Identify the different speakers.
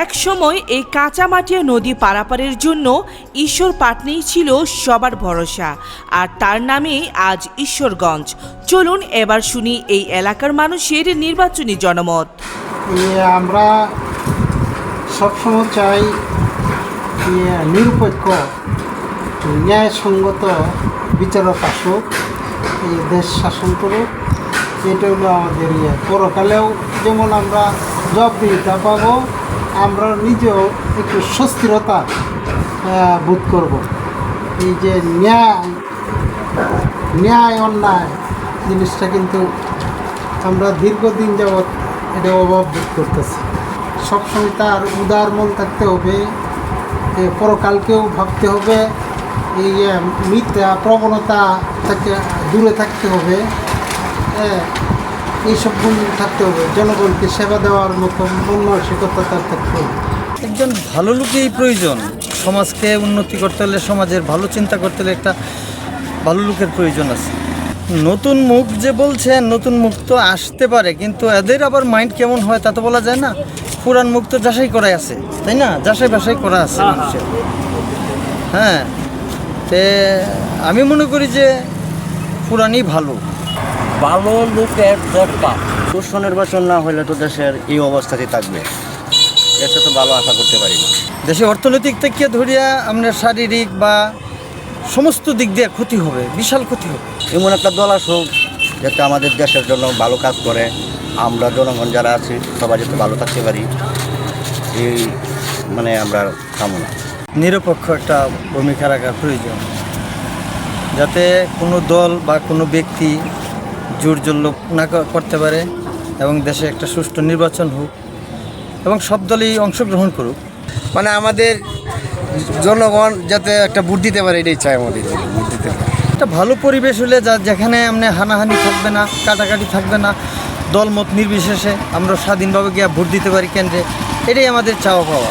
Speaker 1: এক সময় এই কাঁচামাটিয়া নদী পারাপারের জন্য ঈশ্বর পাটনিই ছিল সবার ভরসা, আর তার নামেই আজ ঈশ্বরগঞ্জ। চলুন এবার শুনি এই এলাকার মানুষের নির্বাচনী জনমত।
Speaker 2: আমরা সবসময় চাই নিরপেক্ষ ন্যায়সঙ্গত বিচারক আসুক, এই দেশ শাসন করুক। এটা হলো আমাদের পরকালেও যেমন আমরা জবাবদিহিতা পাবো, আমরা নিজেও একটু সুস্থিরতা বোধ করব। এই যে ন্যায় অন্যায় জিনিসটা কিন্তু আমরা দীর্ঘদিন যাবৎ এটা অভাব বোধ করতেছি। সবসময় তার উদার মন থাকতে হবে, পরকালকেও ভাবতে হবে, এই মিথ্যা প্রবণতা থেকে দূরে থাকতে হবে, এইসব গুণ থাকতে হবে। জনগণকে সেবা দেওয়ার মতো মন মানসিকতা তার থাকতে হবে।
Speaker 3: একজন ভালো লোকই প্রয়োজন। সমাজকে উন্নতি করতে হলে, সমাজের ভালো চিন্তা করতে হলে একটা ভালো লোকের প্রয়োজন আছে। নতুন মুখ যে বলছেন, নতুন মুখ তো আসতে পারে, কিন্তু এদের আবার মাইন্ড কেমন হয় তা তো বলা যায় না। পুরান মুখ তো যাচাই করাই আছে, তাই না? যাচাই বাছাই করা আছে মানুষের। হ্যাঁ, তে আমি মনে করি যে পুরানই ভালো।
Speaker 4: ভালো লোকের দরকার। সুষ্ঠু নির্বাচন না হলে তো দেশের এই অবস্থাতেই থাকবে, দেশে তো ভালো আশা করতে পারি না।
Speaker 3: দেশে অর্থনৈতিক থেকে ধরিয়া আমরা শারীরিক বা সমস্ত দিক দিয়ে ক্ষতি হবে, বিশাল ক্ষতি হবে।
Speaker 4: এমন একটা দল আসুক যাতে আমাদের দেশের জন্য ভালো কাজ করে, আমরা জনগণ যারা আছি সবাই যাতে ভালো থাকতে পারি, এই আমরা কামনা।
Speaker 3: নিরপেক্ষ একটা ভূমিকা রাখা প্রয়োজন, যাতে কোনো দল বা কোনো ব্যক্তি জোর জল্লোপ না করতে পারে, এবং দেশে একটা সুষ্ঠু নির্বাচন হোক এবং সব দলই অংশগ্রহণ করুক।
Speaker 5: আমাদের জনগণ যাতে একটা ভোট দিতে পারে, এটাই চাই আমাদের। ভোট দিতে পারে
Speaker 3: একটা ভালো পরিবেশ হলে যেখানে হানাহানি থাকবে না, কাটাকাটি থাকবে না, দলমত নির্বিশেষে আমরা স্বাধীনভাবে গিয়ে ভোট দিতে পারি কেন্দ্রে, এটাই আমাদের চাওয়া পাওয়া।